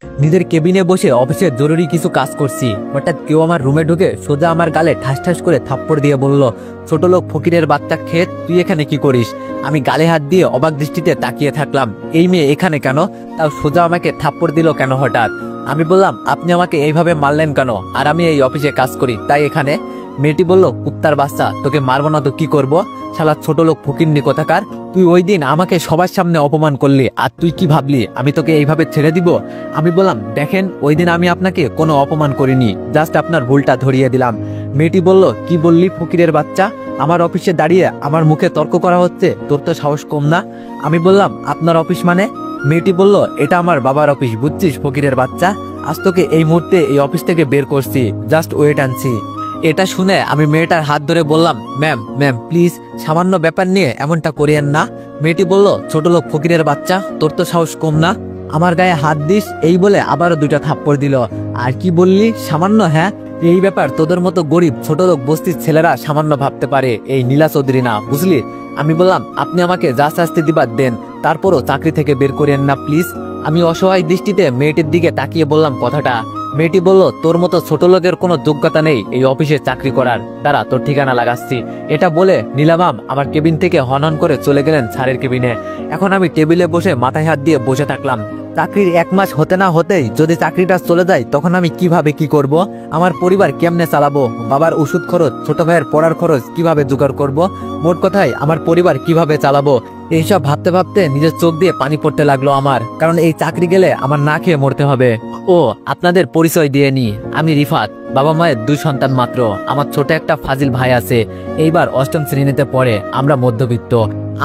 নিজের কেবিনে বসে অফিসের জরুরি কিছু কাজ করছি, হঠাৎ কেউ আমার রুমে ঢুকে সোজা আমার গালে ঠাস ঠাস করে থাপ্পড় দিয়ে বলল, ছোট লোক ফকিরের বাচ্চা খেত, তুই এখানে কি করিস? আমি গালে হাত দিয়ে অবাক দৃষ্টিতে তাকিয়ে থাকলাম। এই মেয়ে এখানে কেন? তাও সোজা আমাকে থাপ্পড় দিল কেন হঠাৎ? আমি বললাম, আপনি আমাকে এইভাবে মারলেন কেন? আর আমি এই অফিসে কাজ করি তাই এখানে। মেয়েটি বলল, কুত্তার বাচ্চা, তোকে মারবো না তো কি করবো? শালা ছোট লোক ফকিন্নি কোথাকার। তুই ওই দিন আমাকে সবার সামনে অপমান করলি, আর তুই কি ভাবলি আমি তোকে এইভাবে ছেড়ে দিব? আমি বললাম, দেখেন, ওই দিন আমি আপনাকে কোনো অপমান করিনি, জাস্ট আপনার ভুলটা ধরিয়ে দিলাম। মেয়েটি বলল, কি বললি ফকিরের বাচ্চা? আমার অফিসে দাঁড়িয়ে আমার মুখে তর্ক করা হচ্ছে, তোর তো সাহস কম না? আমি বললাম, আপনার অফিস মানে? মেয়েটি বলল, এটা আমার বাবার অফিস, বুঝছিস ফকিরের বাচ্চা? আজ তোকে এই মুহূর্তে এই অফিস থেকে বের করছি, জাস্ট ওয়েট আনছি। এটা শুনে আমি মেয়েটার হাত ধরে বললাম, ম্যাম ম্যাম প্লিজ, সামান্য ব্যাপার নিয়ে এমনটা করিয়েন না। মেয়েটি বলল, ছোট লোক ফকিরের বাচ্চা, তোর তো সাহস কম না? আমার গায়ে হাত দিস, এই বলে আবারও দুইটা থাপ্পড় দিল। আর কি বললি সামান্য? হ্যাঁ, এই ব্যাপার তোদের মতো গরিব ছোট লোক বস্তির ছেলেরা সামান্য ভাবতে পারে, এই নীলা চৌধুরী না, বুঝলি? আমি বললাম, আপনি আমাকে যা শাস্তি দিবার দেন, তারপরও চাকরি থেকে বের করিয়েন না প্লিজ। আমি অসহায় দৃষ্টিতে মেয়েটির দিকে তাকিয়ে বললাম কথাটা। মেয়েটি বলল, তোর মতো ছোট লোকের কোনো যোগ্যতা নেই এই অফিসে চাকরি করার, দাঁড়া তোর ঠিকানা লাগাচ্ছি। এটা বলে নীলামাম আমার কেবিন থেকে হনহন করে চলে গেলেন স্যারের কেবিনে। এখন আমি টেবিলে বসে মাথায় হাত দিয়ে বসে থাকলাম। চাকরির 1 মাস হতে না হতেই যদি চাকরিটা চলে যায়, তখন আমি কিভাবে কি করব? আমার পরিবার কেমনে চালাবো? বাবার ওষুধ খরচ, ছোট ভাইয়ের পড়ার খরচ কিভাবে জোগাড় করব? মোট কথায় আমার পরিবার কিভাবে চালাবো? এইসব ভাবতে ভাবতে নিজের চোখ দিয়ে পানি পড়তে লাগলো আমার, কারণ এই চাকরি গেলে আমার না খেয়ে মরতে হবে। ও, আপনাদের পরিচয় দিয়ে নি, আমি রিফাত, বাবা মায়ের 2 সন্তান মাত্র। আমার ছোট একটা ফাজিল ভাই আছে, এইবার 8ম শ্রেণীতে পড়ে। আমরা মধ্যবিত্ত।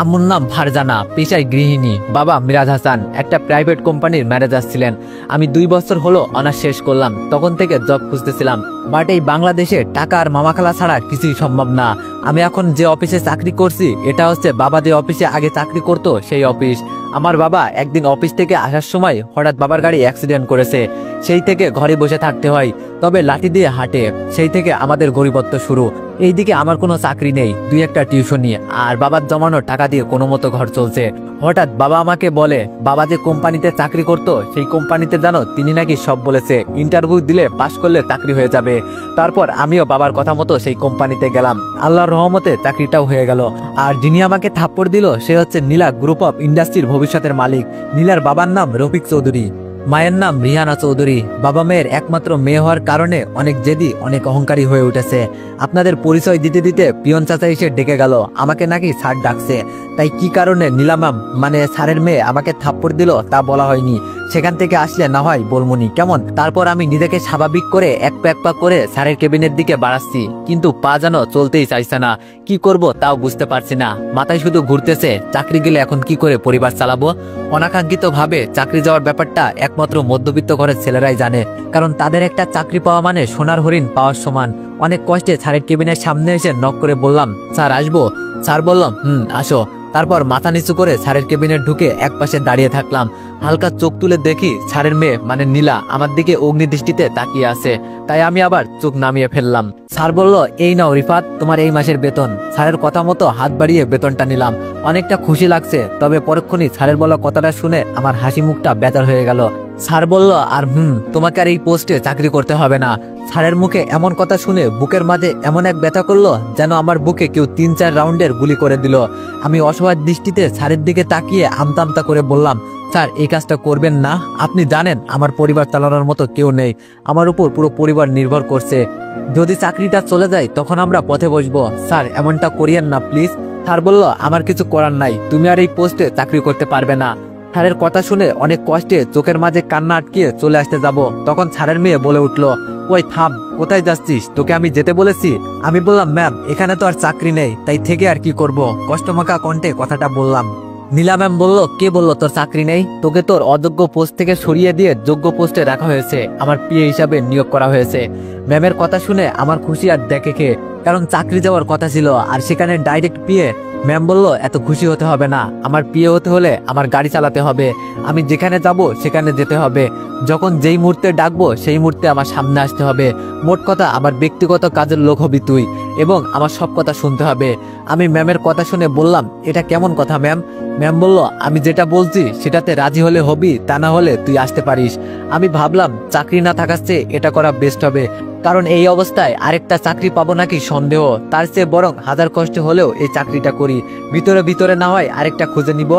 আম্মুর নাম ফারজানা, পেশায় গৃহিণী। বাবা মিরাজ হাসান একটা প্রাইভেট কোম্পানির ম্যানেজার ছিলেন। আমি 2 বছর হলো অনার্স শেষ করলাম, তখন থেকে জব খুঁজতেছিলাম, বাট এই বাংলাদেশে টাকা আর মামাখালা ছাড়া কিছুই সম্ভব না। আমি এখন যে অফিসে চাকরি করছি, এটা হচ্ছে বাবা যে অফিসে আগে চাকরি করতো সেই অফিস। আমার বাবা একদিন অফিস থেকে আসার সময় হঠাৎ বাবার গাড়ি অ্যাক্সিডেন্ট করেছে, সেই থেকে ঘরে বসে থাকতে হয়, তবে লাঠি দিয়ে হাঁটে। সেই থেকে আমাদের গরিবত্ব শুরু। এইদিকে আমার কোনো চাকরি নেই, 2-1টা টিউশনি, আর বাবার জমানো টাকা দিয়ে কোনো মতো ঘর চলছে। হঠাৎ বাবা আমাকে বলে, বাবা যে কোম্পানিতে চাকরি করতো সেই কোম্পানিতে জানো তিনি নাকি সব বলেছে, ইন্টারভিউ দিলে পাশ করলে চাকরি হয়ে যাবে। তারপর আমিও বাবার কথা মতো সেই কোম্পানিতে গেলাম, আল্লাহর রহমতে চাকরিটাও হয়ে গেল। আর যিনি আমাকে থাপ্পড় দিল সে হচ্ছে নীলা গ্রুপ অফ ইন্ডাস্ট্রির ভবিষ্যতের মালিক। নীলার বাবার নাম রফিক চৌধুরী, মায়ের নাম রিহানা চৌধুরী। বাবা মেয়ের একমাত্র মেয়ে হওয়ার কারণে অনেক জেদি, অনেক অহংকারী হয়ে উঠেছে। আপনাদের পরিচয় দিতে দিতে পিয়ন চাচা এসে ডেকে গেল, আমাকে নাকি স্যার ডাকছে। তাই কি কারণে নীলামাম মানে স্যারের মেয়ে আমাকে থাপ্পড় দিল তা বলা হয়নি, সেখান থেকে আসলে না হয় বলমুনি কেমন। তারপর আমি নিজেকে স্বাভাবিক করে এক পা করে স্যারের কেবিনের দিকে বাড়াচ্ছি, কিন্তু পা যেন চলতেই চাইছে না। কি করব তাও বুঝতে পারছি না, মাথায় শুধু ঘুরতেছে, চাকরি গেলে এখন কি করে পরিবার চালাবো। অনাকাঙ্ক্ষিত ভাবে চাকরি যাওয়ার ব্যাপারটা একমাত্র মধ্যবিত্ত ঘরের ছেলেরাই জানে, কারণ তাদের একটা চাকরি পাওয়া মানে সোনার হরিণ পাওয়ার সমান। অনেক কষ্টে স্যারের কেবিনের সামনে এসে নক করে বললাম, স্যার আসবো? স্যার বললাম, আসো। তারপর মাথা নিচু করে স্যারের কেবিনে ঢুকে একপাশে দাঁড়িয়ে থাকলাম। হালকা চোখ তুলে দেখি স্যারের মেয়ে মানে নীলা আমার দিকে অগ্নিদৃষ্টিতে তাকিয়ে আছে, তাই আমি আবার চোখ নামিয়ে ফেললাম। স্যার বলল, এই নাও রিফাত, তোমার এই মাসের বেতন। স্যারের কথা মতো হাত বাড়িয়ে বেতনটা নিলাম। অনেকটা খুশি লাগছে, তবে পরক্ষণই স্যারের বলা কথাটা শুনে আমার হাসি মুখটা বেজার হয়ে গেল। স্যার বলল, আর তোমাকে আর এই পোস্টে চাকরি করতে হবে না। স্যারের মুখে এমন কথা শুনে বুকের মাঝে এমন এক ব্যথা করলো যেন আমার বুকে কেউ 3-4 রাউন্ডের গুলি করে দিল। আমি অসহায় দৃষ্টিতে স্যারের দিকে তাকিয়ে আমতা আমতা করে বললাম, স্যার এই কাজটা করবেন না, আপনি জানেন আমার পরিবার চালানোর মতো কেউ নেই, আমার উপর পুরো পরিবার নির্ভর করছে। যদি চাকরিটা চলে যায় তখন আমরা পথে বসবো, স্যার এমনটা করিয়েন না প্লিজ। স্যার বলল, আমার কিছু করার নাই, তুমি আর এই পোস্টে চাকরি করতে পারবে না। স্যারের কথা শুনে অনেক কষ্টে চোখের মাঝে কান্না আটকিয়ে চলে আসতে যাব, তখন স্যারের মেয়ে বলে উঠলো, ওই থাম, কোথায় যাচ্ছিস? তোকে আমি যেতে বলেছি? আমি বললাম, ম্যাম এখানে তো আর চাকরি নেই, তাই থেকে আর কি করব, কষ্টমাখা কণ্ঠে কথাটা বললাম। নীলা ম্যাম বলল, কে বললো তোর চাকরি নেই? তোকে তোর অযোগ্য পোস্ট থেকে সরিয়ে দিয়ে যোগ্য পোস্টে রাখা হয়েছে, আমার পিএ হিসাবে নিয়োগ করা হয়েছে। ম্যামের কথা শুনে আমার খুশি আর দেখে কে, কারণ চাকরি যাওয়ার কথা ছিল আর সেখানে ডাইরেক্ট পিএ। ম্যাম বলল, এত খুশি হতে হবে না, আমার পিএ হতে হলে আমার গাড়ি চালাতে হবে, আমি যেখানে যাব সেখানে যেতে হবে, যখন যেই মুহূর্তে ডাকবো সেই মুহূর্তে আমার সামনে আসতে হবে। মোট কথা আমার ব্যক্তিগত কাজের লোক হবি তুই। এবং আমার সব কথা শুনতে হবে। আমি ম্যামের কথা শুনে বললাম, এটা কেমন কথা ম্যাম? ম্যাম বলল, আমি যেটা বলছি সেটাতে রাজি হলে হবি, তা না হলে তুই আসতে পারিস। আমি ভাবলাম চাকরি না থাকার চেয়ে এটা করা বেস্ট হবে, কারণ এই অবস্থায় আরেকটা চাকরি পাবো নাকি সন্দেহ। তার চেয়ে বরং হাজার কষ্ট হলেও এই চাকরিটা করি, ভিতরে ভিতরে না হয় আরেকটা খুঁজে নিব।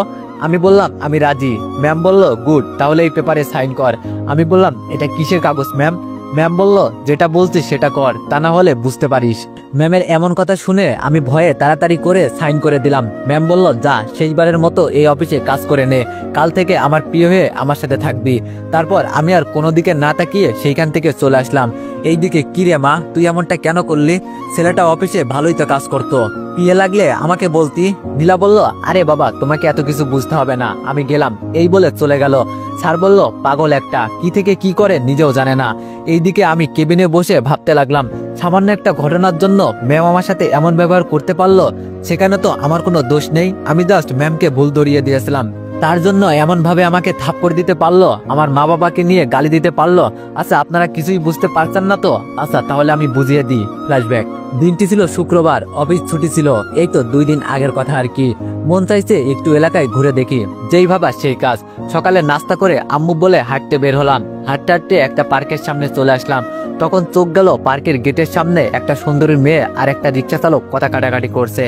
আমি বললাম আমি রাজি। ম্যাম বলল, গুড, তাহলে এই পেপারে সাইন কর। আমি বললাম, এটা কিসের কাগজ ম্যাম? ম্যাম বলল, যেটা বলছিস সেটা কর, তা না হলে বুঝতে পারিস। ম্যামের এমন কথা শুনে আমি ভয়ে তাড়াতাড়ি করে সাইন করে দিলাম। ম্যাম বলল, যা, শেষবারের মতো এই অফিসে কাজ করে নে, কাল থেকে আমার প্রিয় হয়ে আমার সাথে থাকবি। তারপর আমি আর কোনো দিকে না তাকিয়ে সেইখান থেকে চলে আসলাম। এইদিকে, কি রে মা, তুই এমনটা কেন করলি? ছেলেটা অফিসে ভালোই তো কাজ করতো, পিয়ে লাগলে আমাকে বলতি। নীলা বলল, আরে বাবা, তোমাকে এত কিছু বুঝতে হবে না, আমি গেলাম, এই বলে চলে গেল। স্যার বলল, পাগল একটা, কি থেকে কি করে নিজেও জানে না। এইদিকে আমি কেবিনে বসে ভাবতে লাগলাম, সামান্য একটা ঘটনার জন্য ম্যাম আমার সাথে এমন ব্যবহার করতে পারলো। সেখানে তো আমার কোনো দোষ নেই, আমি জাস্ট ম্যামকে ভুল ধরিয়ে দিয়েছিলাম, তার জন্য এমন ভাবে আমাকে থাপ্পড় দিতে পারলো, আমার মা বাবাকে নিয়ে গালি দিতে পারলো। আচ্ছা, আপনারা কিছুই বুঝতে পারছেন না তো? আচ্ছা, তাহলে আমি বুঝিয়ে দিই। ফ্ল্যাশব্যাক। দিনটি ছিল শুক্রবার, অফিস ছুটি ছিল, এই তো 2 দিন আগের কথা আর কি। মন চাইছে একটু এলাকায় ঘুরে দেখি, যেই ভাবা সেই কাজ। সকালে নাস্তা করে আম্মু বলে হাঁটতে বের হলাম। হাঁটতে হাঁটতে একটা পার্কের সামনে চলে আসলাম। তখন চোখ গেল পার্কের গেটের সামনে একটা সুন্দরী মেয়ে আর একটা রিক্সা চালক কথা কাটাকাটি করছে।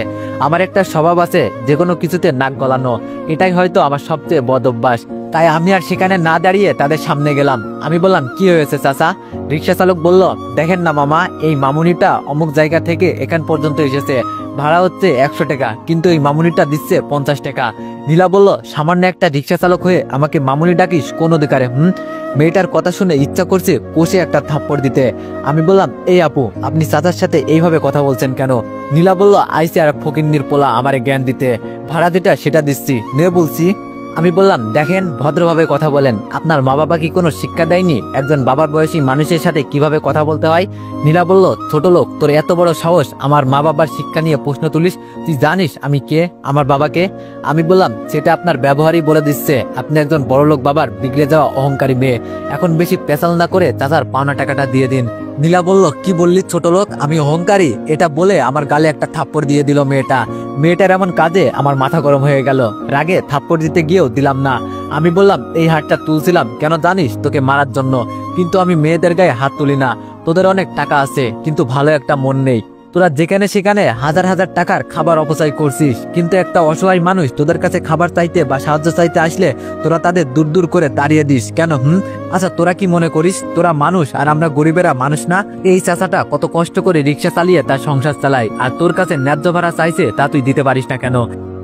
আমার একটা স্বভাব আছে যে কোনো কিছুতে নাক গলানো, এটাই হয়তো আমার সবচেয়ে বদ অভ্যাস। তাই আমি আর সেখানে না দাঁড়িয়ে তাদের সামনে গেলাম। আমি বললাম, কি হয়েছে চাচা? রিক্সা চালক বলল, দেখেন না মামা, এই মামুনিটা অমুক জায়গা থেকে এখান পর্যন্ত এসেছে, ভাড়া হচ্ছে 100 টাকা, কিন্তু এই মামুনিটা দিচ্ছে 50 টাকা। নীলা বলল, সামান্য একটা রিক্সা চালক হয়ে আমাকে মামুনি ডাকিস কোন অধিকারে? মেয়েটার কথা শুনে ইচ্ছা করছে কষে একটা থাপ্পড় দিতে। আমি বললাম, এই আপু, আপনি চাচার সাথে এইভাবে কথা বলছেন কেন? নীলা বলল, আইসি আর ফকিন্নির পোলা আমারে জ্ঞান দিতে, ভাড়া যেটা সেটা দিচ্ছি, নে বলছি। আমি বললাম, দেখেন, ভদ্রভাবে কথা বলেন, আপনার মা বাবা কি কোনো শিক্ষা দেয়নি একজন বাবার বয়সী মানুষের সাথে কিভাবে কথা বলতে হয়? নীলা বলল, ছোট লোক, তোর এত বড় সাহস আমার মা বাবার শিক্ষা নিয়ে প্রশ্ন তুলিস? তুই জানিস আমি কে, আমার বাবাকে? আমি বললাম, সেটা আপনার ব্যবহারই বলে দিচ্ছে, আপনি একজন বড় লোক বাবার বিগড়ে যাওয়া অহংকারী মেয়ে। এখন বেশি পেশাল না করে চাচার পাওনা টাকাটা দিয়ে দিন। নীলা বলল, কি বললি ছোট লোক, আমি অহংকারী? এটা বলে আমার গালে একটা থাপ্পড় দিয়ে দিল মেয়েটা। মেয়েটার এমন কাজে আমার মাথা গরম হয়ে গেল, রাগে থাপ্পড় দিতে গিয়েও দিলাম না। আমি বললাম, এই হাতটা তুলছিলাম কেন জানিস? তোকে মারার জন্য। কিন্তু আমি মেয়েদের গায়ে হাত তুলি না। তোদের অনেক টাকা আছে, কিন্তু ভালো একটা মন নেই। তোরা যেখানে সেখানে হাজার হাজার টাকার খাবার অপচয় করছিস, কিন্তু একটা অসহায় মানুষ তোদের কাছে খাবার চাইতে বা সাহায্য চাইতে আসলে তোরা তাদের দূর দূর করে তাড়িয়ে দিস কেন? আচ্ছা, তোরা কি মনে করিস তোরা মানুষ আর আমরা গরিবেরা মানুষ না? এই চাচাটা কত কষ্ট করে রিক্সা চালিয়ে তার সংসার চালায়, আর তোর কাছে ন্যায্য ভাড়া চাইছে, তা তুই দিতে পারিস না কেন?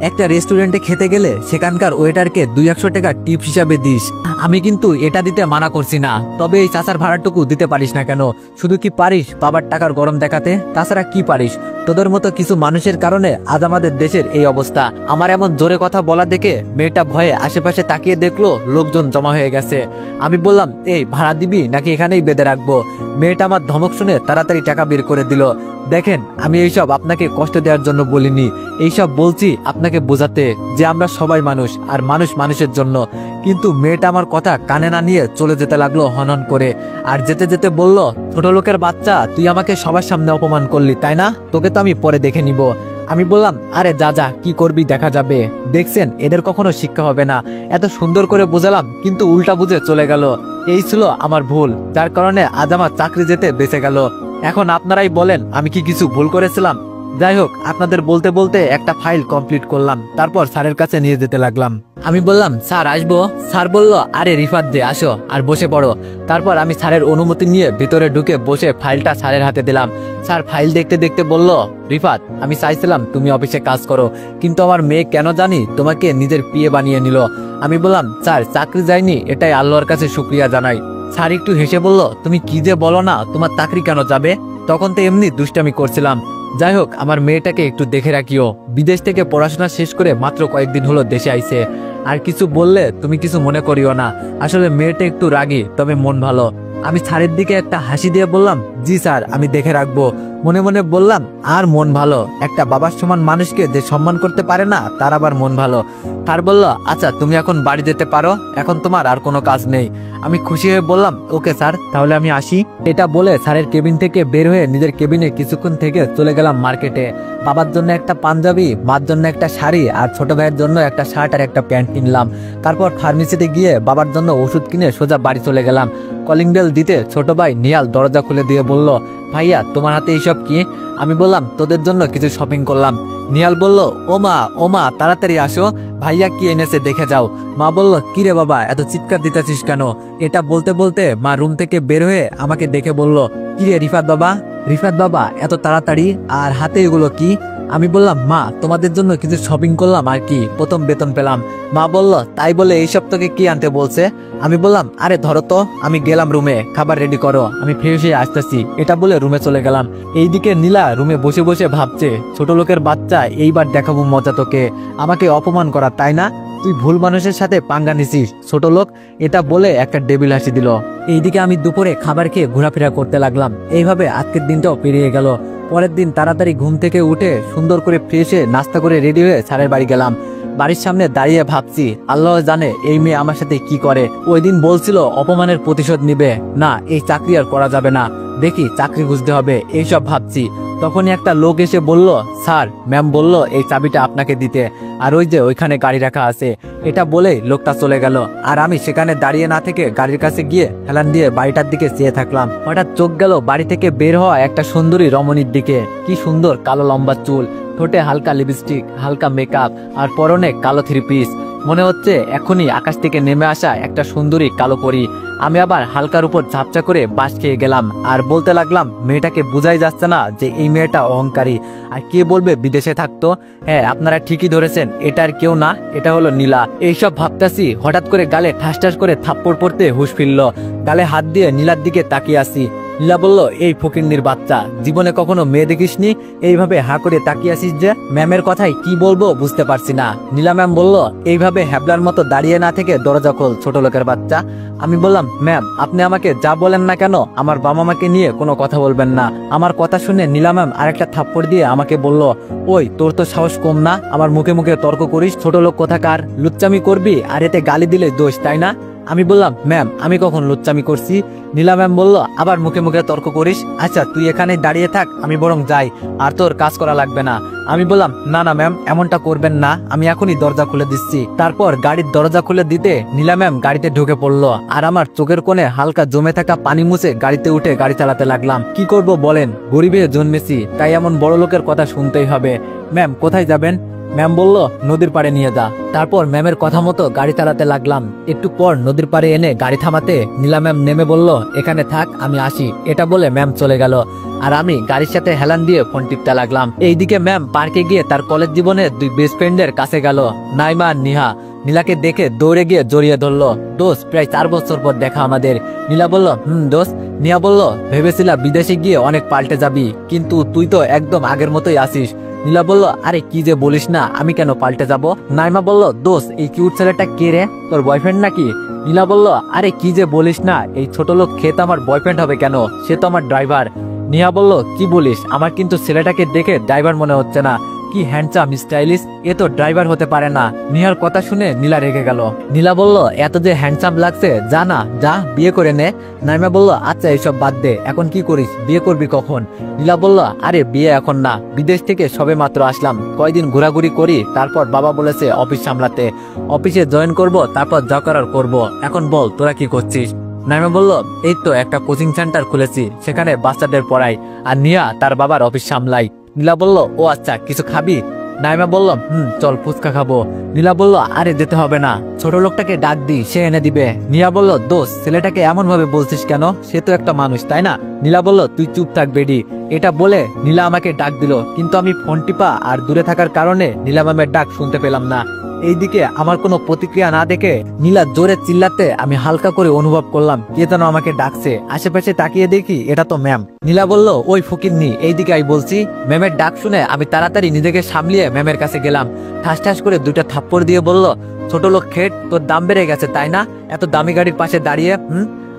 একটা রেস্টুরেন্টে খেতে গেলে সেখানকার ওয়েটারকে 200 টাকা টিপ হিসাবে দিস। আমি কিন্তু এটা দিতে মানা করছি না, তবে এই চাচার ভাড়াটুকু দিতে পারিস না কেন? শুধু কি পারিস বাবার টাকার গরম দেখাতে? তাছাড়া কি পারিস? তোদের মতো কিছু মানুষের কারণে আজ আমাদের দেশের এই অবস্থা। আমার এমন জোরে কথা বলা দেখে মেয়েটা ভয়ে আশেপাশে তাকিয়ে দেখলো লোকজন জমা হয়ে গেছে। আমি বললাম, এই ভাড়া দিবি নাকি এখানেই বেঁধে রাখবো? মেয়েটা আমার ধমক শুনে তাড়াতাড়ি টাকা বের করে দিল। দেখেন, আমি এইসব আপনাকে কষ্ট দেওয়ার জন্য বলিনি, এইসব বলছি আপনাকে বোঝাতে যে আমরা সবাই মানুষ, আর মানুষ মানুষের জন্য। কিন্তু মেয়েটা আমার কথা কানে না নিয়ে চলে যেতে লাগলো হনন করে, আর যেতে যেতে বলল, ছোট লোকের বাচ্চা, তুই আমাকে সবার সামনে অপমান করলি তাই না? তোকে তো আমি পরে দেখে নিব। আমি বললাম, আরে যা যা, কি করবি দেখা যাবে। দেখছেন, এদের কখনো শিক্ষা হবে না। এত সুন্দর করে বোঝালাম, কিন্তু উল্টা বুঝে চলে গেল। এই ছিল আমার ভুল, যার কারণে আজ আমার চাকরি যেতে বেঁচে গেল। এখন আপনারাই বলেন, আমি কি কিছু ভুল করেছিলাম? যাই হোক, আপনাদের বলতে বলতে একটা ফাইল কমপ্লিট করলাম, তারপর স্যারের কাছে নিয়ে যেতে লাগলাম। আমি বললাম, স্যার আসবো? স্যার বলল, আরে রিফাত দে, আসো আর বসে পড়ো। তারপর আমি স্যারের অনুমতি নিয়ে ভিতরে ঢুকে বসে ফাইলটা স্যারের হাতে দিলাম। স্যার ফাইল দেখতে দেখতে বলল, রিফাত, আমি চাইছিলাম তুমি অফিসে কাজ করো, কিন্তু আমার মেয়ে কেন জানি তোমাকে নিজের পিয়ে বানিয়ে নিল। আমি বললাম, স্যার চাকরি যায়নি, এটাই আল্লাহর কাছে শুকরিয়া জানাই। স্যার একটু হেসে বলল, তুমি কি যে বলো না, তোমার চাকরি কেন যাবে? তখন তো এমনি দুষ্টামি করছিলাম। যাই হোক, আমার মেয়েটাকে একটু দেখে রাখিও, বিদেশ থেকে পড়াশোনা শেষ করে মাত্র কয়েকদিন হলো দেশে আইছে। আর কিছু বললে তুমি কিছু মনে করিও না, আসলে মেয়েটা একটু রাগী, তবে মন ভালো। আমি স্যারের দিকে একটা হাসি দিয়ে বললাম, জি স্যার, আমি দেখে রাখবো। মনে মনে বললাম, আর মন ভালো, একটা বাবার সমান মানুষকে যে সম্মান করতে পারে না তার আবার মন ভালো। স্যার বলল, আচ্ছা তুমি এখন বাড়ি যেতে পারো, এখন তোমার আর কোনো কাজ নেই। আমি খুশি হয়ে বললাম, ওকে স্যার, তাহলে আমি আসি। এটা বলে স্যারের কেবিন থেকে বের হয়ে নিজের কেবিনে কিছুক্ষণ থেকে চলে গেলাম মার্কেটে। বাবার জন্য একটা পাঞ্জাবি, মার জন্য একটা শাড়ি, আর ছোট ভাইয়ের জন্য একটা শার্ট আর একটা প্যান্ট কিনলাম। তারপর ফার্মেসিতে গিয়ে বাবার জন্য ওষুধ কিনে সোজা বাড়ি চলে গেলাম। কলিং বেল দিতে ছোট ভাই নিহাল দরজা খুলে দিয়ে বলল, ভাইয়া তোমার হাতে এইসব কি? আমি বললাম, তোদের জন্য কিছু শপিং করলাম। নিহাল বলল, ও মা তাড়াতাড়ি আসো, ভাইয়া কি এনেছে দেখে যাও। মা বলল, কি রে বাবা, এত চিৎকার দিতেছিস কেন? এটা বলতে বলতে মা রুম থেকে বের হয়ে আমাকে দেখে বলল, কি রে রিফাত বাবা এত তাড়াতাড়ি, আর হাতে এগুলো কি? আমি বললাম, মা তোমাদের জন্য কিছু শপিং করলাম আর কি, প্রথম বেতন পেলাম। মা বলল, তাই বলে এইসব তোকে কি আনতে বলছে? আমি বললাম, আরে ধরো তো। আমি গেলাম রুমে, খাবার রেডি করো, আমি ফ্রেশ হয়ে আসতেছি। এটা বলে রুমে চলে গেলাম। এইদিকে নীলা রুমে বসে বসে ভাবছে, ছোট লোকের বাচ্চা, এইবার দেখাবো মজা তোকে। আমাকে অপমান করা, তাই না? তুই ভুল মানুষের সাথে পাঙ্গা নিছিস, ছোট লোক। এটা বলে একটা ডেবিল হাসি দিল। এইদিকে আমি দুপুরে খাবার খেয়ে ঘোরাফেরা করতে লাগলাম। এইভাবে আজকের দিনটাও পেরিয়ে গেল। পরের দিন তাড়াতাড়ি ঘুম থেকে উঠে সুন্দর করে ফ্রেশ হয়ে নাস্তা করে রেডি হয়ে স্যারের বাড়ি গেলাম। বাড়ির সামনে দাঁড়িয়ে ভাবছি, আল্লাহ জানে এই মেয়ে আমার সাথে কি করে। ওই দিন বলছিল অপমানের প্রতিশোধ নিবে, না এই চাকরি আর করা যাবে না, দেখি চাকরি খুঁজতে হবে, এইসব ভাবছি। তখনই একটা লোক এসে বলল, স্যার ম্যাম বলল এই চাবিটা আপনাকে দিতে, আর ওই যে ওইখানে গাড়ি রাখা আছে। এটা বলেই লোকটা চলে গেল। আর আমি সেখানে দাঁড়িয়ে না থেকে গাড়ির কাছে গিয়ে হেলান দিয়ে বাড়িটার দিকে চেয়ে থাকলাম। হঠাৎ চোখ গেল বাড়ি থেকে বের হওয়া একটা সুন্দরী রমণীর দিকে। কি সুন্দর কালো লম্বা চুল, ঠোঁটে হালকা লিপস্টিক, হালকা মেকআপ, আর পরনে কালো থ্রি পিস। মনে হচ্ছে এখনই আকাশ থেকে নেমে আসা একটা সুন্দরী কালো পরী। আমি আবার হালকার উপর ঝাপচা করে বাস খেয়ে গেলাম আর বলতে লাগলাম, মেয়েটাকে বোঝাই যাচ্ছে না যে এই মেয়েটা অহংকারী। আর কে বলবে বিদেশে থাকতো? হ্যাঁ, আপনারা ঠিকই ধরেছেন, এটা আর কেউ না, এটা হলো নীলা। এইসব ভাবতাছি, হঠাৎ করে গালে ঠাস ঠাস করে থাপ্পড় পড়তে হুঁশ ফিরল। গালে হাত দিয়ে নীলার দিকে তাকিয়ে আসি। নীলা বলল, এই ফকিন্নির বাচ্চা, জীবনে কখনো মেয়ে দেখিসনি, এইভাবে হা করে তাকিয়ে আসিস যে? ম্যামের কথাই কি বলবো বুঝতে পারছি না। নীলা ম্যাম বলল, এইভাবে হ্যাবলার মতো দাঁড়িয়ে না থেকে দরজা খোল, ছোট লোকের বাচ্চা। আমি বললাম, ম্যাম আপনি আমাকে যা বলেন না কেন, আমার বাবা মাকে নিয়ে কোনো কথা বলবেন না। আমার কথা শুনে নীলা ম্যাম আরেকটা থাপ্পড় দিয়ে আমাকে বলল, ওই তোর তো সাহস কম না, আমার মুখে মুখে তর্ক করিস, ছোট লোক কোথাকার, লুচ্চামি করবি আর এতে গালি দিলে দোষ, তাই না? আমি বললাম, ম্যাম আমি কখন লুচ্চামি করছি? নীলা ম্যাম বলল, আবার মুখে মুখে তর্ক করিস? আচ্ছা তুই এখানে দাঁড়িয়ে থাক, আমি বরং যাই, আর তোর কাজ করা লাগবে না। আমি বললাম, না না ম্যাম, এমনটা করবেন না, আমি এখনই দরজা খুলে দিচ্ছি। তারপর গাড়ির দরজা খুলে দিতে নীলা ম্যাম গাড়িতে ঢুকে পড়লো, আর আমার চোখের কোণে হালকা জমে থাকা পানি মুছে গাড়িতে উঠে গাড়ি চালাতে লাগলাম। কি করব বলেন, গরিবে জন্মেছি, তাই এমন বড় লোকের কথা শুনতেই হবে। ম্যাম কোথায় যাবেন? ম্যাম বলল, নদীর পাড়ে নিয়ে যা। তারপর ম্যামের কথা মতো গাড়ি চালাতে লাগলাম। একটু পর নদীর পাড়ে এনে গাড়ি থামাতে নীলা ম্যাম নেমে বলল, এখানে থাক, আমি আসি। এটা বলে ম্যাম চলে গেল, আর আমি গাড়ির সাথে হেলান দিয়ে ফোন টিপতে লাগলাম। এইদিকে ম্যাম পার্কে গিয়ে তার কলেজ জীবনের দুই বেস্ট ফ্রেন্ডের কাছে গেল, নাইমা আর নিহা। নীলাকে দেখে দৌড়ে গিয়ে জড়িয়ে ধরলো। দোস্ত, প্রায় 4 বছর পর দেখা আমাদের। নীলা বলল, দোস্ত। নিহা বলল, ভেবেছিলাম বিদেশে গিয়ে অনেক পাল্টে যাবি, কিন্তু তুই তো একদম আগের মতোই আসিস। নীলা বলল, আরে কি যে বলিস না, আমি কেন পাল্টে যাব? নাইমা বলল, দোস্ত এই কিউট ছেলেটা কে রে, তোর বয়ফ্রেন্ড নাকি? নীলা বলল, আরে কি যে বলিস না, এই ছোট লোক খেয়ে তো আমার বয়ফ্রেন্ড হবে কেন, সে তো আমার ড্রাইভার। নিহা বলল, কি বলিস, আমার কিন্তু ছেলেটাকে দেখে ড্রাইভার মনে হচ্ছে না, কি হ্যান্ডসাম স্টাইলিশ, এ তো ড্রাইভার হতে পারে না। নিহার কথা শুনে নীলা রেগে গেল। নীলা বলল, এত যে হ্যান্ডসাম লাগছে, যা না যা বিয়ে করে নে। নাইমা বলল, আচ্ছা এইসব বাদ দে, এখন কি করিস, বিয়ে করবি কখন? নীলা বলল, আরে বিয়ে এখন না, বিদেশ থেকে সবে মাত্র আসলাম, কয়দিন ঘোরাঘুরি করি, তারপর বাবা বলেছে অফিস সামলাতে, অফিসে জয়েন করব, তারপর যা করার করব। এখন বল তোরা কি করছিস? নাইমা বলল, এই তো একটা কোচিং সেন্টার খুলেছি, সেখানে বাচ্চাদের পড়াই, আর নিয়া তার বাবার অফিস সামলাই। নীলা বলল, ও আচ্ছা, কিছু খাবি? নাইমা বলল, চল ফুচকা খাবো। নীলা বলল, আরে যেতে হবে না, ছোট লোকটাকে ডাক দি, সে এনে দিবে। নিয়া বলল, দোস্ত ছেলেটাকে এমন ভাবে বলছিস কেন, সে তো একটা মানুষ, তাই না? নীলা বলল, তুই চুপ থাক বেডি। এটা বলে নীলা আমাকে ডাক দিল, কিন্তু আমি ফোন টিপা আর দূরে থাকার কারণে নীলা ম্যামের ডাক শুনতে পেলাম না। এইদিকে আমার কোনো প্রতিক্রিয়া না দেখে নীলা জোরে চিল্লাতে আমি হালকা করে অনুভব করলাম কে যেন আমাকে ডাকছে। আশেপাশে তাকিয়ে দেখি এটা তো ম্যাম। নীলা বলল, ওই ফকিন্নি এইদিকে আই বলছি। ম্যামের ডাক শুনে আমি তাড়াতাড়ি নিজেকে সামলিয়ে ম্যামের কাছে গেলাম। ঠাস ঠাস করে 2টা থাপ্পড় দিয়ে বলল, ছোট লোক খেট, তোর দাম বেড়ে গেছে তাই না, এত দামি গাড়ির পাশে দাঁড়িয়ে।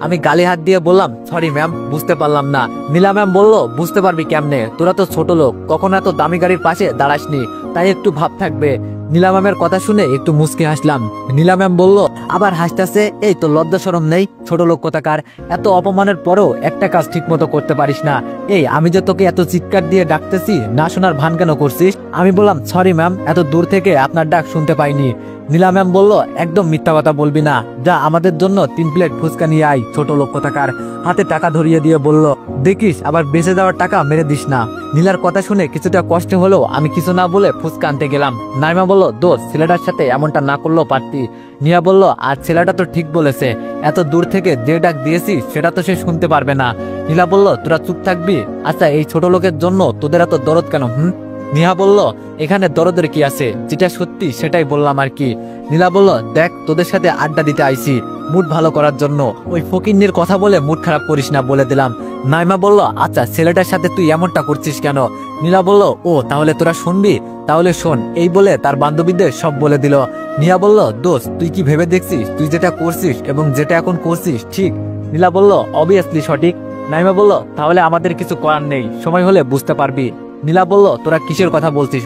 আমি গালে হাত দিয়ে বললাম, সরি ম্যাম, বুঝতে পারলাম না। নীলা ম্যাম বলল, বুঝতে পারবি কেমনে, তোরা তো ছোট লোক, কখনো এত দামি গাড়ির পাশে দাঁড়াসনি, তাই একটু ভাব থাকবে। নীলা ম্যামের কথা শুনে একটু মুচকে হাসলাম। নীলা ম্যাম বলল, আবার হাসতেছে, এই তো লজ্জা শরম নেই, ছোট লোক কোথাকার, এত অপমানের পরও একটা কাজ ঠিক মতো করতে পারিস না। এই আমি যে তোকে এত চিৎকার দিয়ে ডাকতেছি, না শোনার ভান কেন করছিস? আমি বললাম, সরি ম্যাম, এত দূর থেকে আপনার ডাক শুনতে পাইনি। নীলা ম্যাম বলল, একদম মিথ্যা কথা বলবি না, যা আমাদের জন্য 3 প্লেট ফুচকা নিয়ে আয়। ছোট লোক কোথাকার হাতে টাকা ধরিয়ে দিয়ে বলল, দেখিস আবার বেঁচে দেওয়ার টাকা মেরে দিস না। নীলার কথা শুনে কিছুটা কষ্ট হলো, আমি কিছু না বলে ফুচকা আনতে গেলাম। নাইমা বলল, দোস্ত, ছেলেটার সাথে এমনটা না করলেও পারতি। নিয়া বলল, আর ছেলেটা তো ঠিক বলেছে, এত দূর থেকে যে ডাক দিয়েছি সেটা তো সে শুনতে পারবে না। নীলা বলল, তোরা চুপ থাকবি? আচ্ছা, এই ছোট লোকের জন্য তোদের এত দরদ কেন? নিহা বলল, এখানে দরদের কি আছে, যেটা সত্যি সেটাই বললাম আর কি। নীলা বলল, দেখ, তোদের সাথে আড্ডা দিতে আইছি, মুড ভালো করার জন্য, ওই ফকিন্নির কথা বলে মুড খারাপ করিস না, বলে দিলাম। নাইমা বলল, আচ্ছা, ছেলেটার সাথে তুই এমনটা করছিস কেন? নীলা বলল, ও তাহলে তোরা শুনবি, তাহলে শোন। এই বলে তার বান্ধবীদের সব বলে দিল। নিহা বলল, দোস্ত, তুই কি ভেবে দেখছিস তুই যেটা করছিস এবং যেটা এখন করছিস ঠিক? নীলা বলল, অবভিয়াসলি সঠিক। নাইমা বলল, তাহলে আমাদের কিছু করার নেই, সময় হলে বুঝতে পারবি। নীলা বলল, তোরা কিসের কথা বলছিস?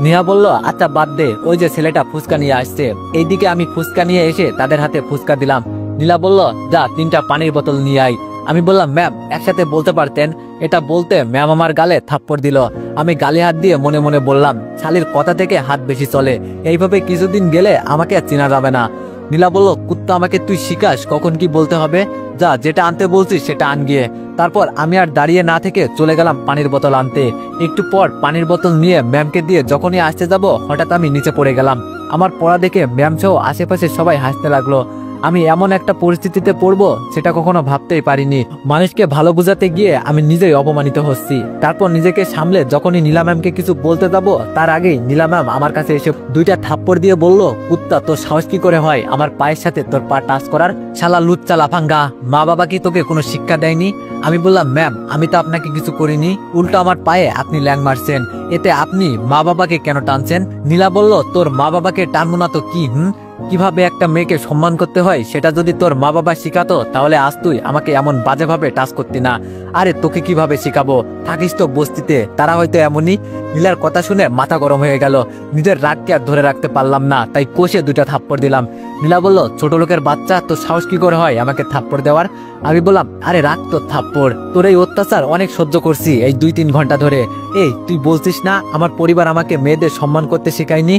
নিহা বলল, আচ্ছা বাদ দে, ওই যে ছেলেটা ফুচকা নিয়ে আসছে, এইদিকে আমি ফুচকা নিয়ে এসে তাদের হাতে ফুচকা দিলাম। নীলা বলল, যা 3টা পানির বোতল নিয়ে আয়। আমি বললাম, ম্যাম, একসাথে বলতে পারতেন। এটা বলতে ম্যাম আমার গালে থাপ্পড় দিল। আমি গালে হাত দিয়ে মনে মনে বললাম, শালির কথা থেকে হাত বেশি চলে, এইভাবে কিছুদিন গেলে আমাকে আর চেনা যাবে না। নীলা বলল, কুত্তা, আমাকে তুই শিখাস কখন কি বলতে হবে? যা, যেটা আনতে বলছিস সেটা আন গিয়ে। তারপর আমি আর দাঁড়িয়ে না থেকে চলে গেলাম পানির বোতল আনতে। একটু পর পানির বোতল নিয়ে ম্যামকে দিয়ে যখনই আসতে যাব, হঠাৎ আমি নিচে পড়ে গেলাম। আমার পড়া দেখে ম্যাম সহ আশেপাশে সবাই হাসতে লাগলো। আমি এমন একটা পরিস্থিতিতে পড়বো সেটা কখনো ভাবতেই পারিনি। মানুষকে ভালো বোঝাতে গিয়ে আমি নিজেই অপমানিত হচ্ছি। তারপর নিজেকে সামলে যখনই নীলা ম্যামকে কিছু বলতে যাব, তার আগেই নীলা ম্যাম আমার কাছে এসে 2টা থাপ্পড় দিয়ে বলল, কুত্তা, তোর সাহস কি করে হয় আমার পায়ের সাথে তোর পা টাচ করার? শালা লুচ্চা লাফাঙ্গা, মা বাবা কি তোকে কোনো শিক্ষা দেয়নি? আমি বললাম, ম্যাম, আমি তো আপনাকে কিছু করিনি, উল্টো আমার পায়ে আপনি ল্যাং মারছেন, এতে আপনি মা বাবাকে কেন টানছেন? নীলা বলল, তোর মা বাবাকে টানবো না তো কি? কিভাবে একটা মেয়েকে সম্মান করতে হয় সেটা যদি তোর মা বাবা শিখাতো, তাহলে আজ তুই আমাকে এমন বাজেভাবে টাচ করতি না। আরে তোকে কিভাবে শিখাবো, থাকিস তো বস্তিতে, তারা হয়তো এমনই। নীলার কথা শুনে মাথা গরম হয়ে গেল, নিজের রাগকে আর ধরে রাখতে পারলাম না, তাই কষে 2টা থাপ্পড় দিলাম। নীলা বলল, ছোট লোকের বাচ্চা, তোর সাহস কি করে হয় আমাকে থাপ্পড় দেওয়ার? আমি বললাম, আরে রাখ তোর থাপ্পড়, তোর এই অত্যাচার অনেক সহ্য করছি এই 2-3 ঘন্টা ধরে। এই তুই বলছিস না আমার পরিবার আমাকে মেয়েদের সম্মান করতে শেখায়নি?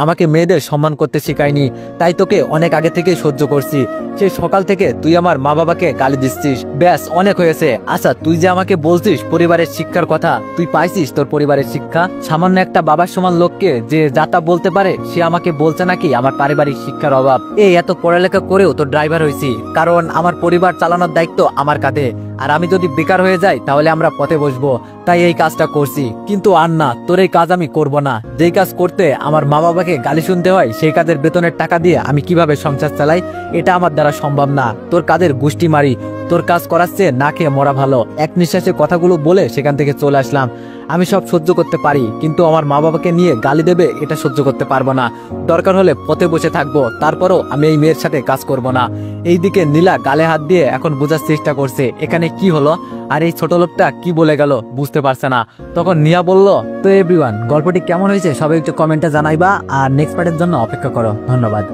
আমাকে মেয়েদের সম্মান করতে শেখায়নি, তাই তোকে অনেক আগে থেকে সহ্য করছি। সেই সকাল থেকে তুই আমার মা বাবাকে গালি দিচ্ছিস, ব্যাস অনেক হয়েছে। আচ্ছা, তুই যে আমাকে বলছিস পরিবারের শিক্ষার কথা, তুই পাইছিস তোর পরিবারের শিক্ষা? সামান্য একটা বাবার সমান লোককে যে যাতা বলতে পারে, সে আমাকে বলছে নাকি আমার পারিবারিক শিক্ষার অভাব? এই এত পড়ালেখা করেও তো ড্রাইভার হয়েছি, কারণ আমার পরিবার চালানোর দায়িত্ব আমার কাঁধে। আর আমি যদি বেকার হয়ে যাই তাহলে আমরা পথে বসবো, তাই এই কাজটা করছি। কিন্তু আর না, তোর এই কাজ আমি করব না। যেই কাজ করতে আমার মা বাবাকে গালি শুনতে হয়, সেই কাজের বেতনের টাকা দিয়ে আমি কিভাবে সংসার চালাই, এটা আমার দ্বারা সম্ভব না। তোর কাজের গুষ্টি মারি, তোর কাজ করাচ্ছে না খেয়ে মরা ভালো। এক নিঃশ্বাসে কথাগুলো বলে সেখান থেকে চলে আসলাম। আমি সব সহ্য করতে পারি, কিন্তু আমার মা বাবাকে নিয়ে গালি দেবে এটা সহ্য করতে পারবো না। দরকার হলে পথে বসে থাকবো, তারপরও আমি এই মেয়ের সাথে কাজ করব না। এইদিকে নীলা গালে হাত দিয়ে এখন বোঝার চেষ্টা করছে এখানে কি হলো, আর এই ছোট লোকটা কি বলে গেল বুঝতে পারছে না। তখন নিয়া বলল, তো এভরিওয়ান, গল্পটি কেমন হয়েছে সবাই একটু কমেন্টে জানাইবা, আর নেক্সট পার্টের জন্য অপেক্ষা করো। ধন্যবাদ।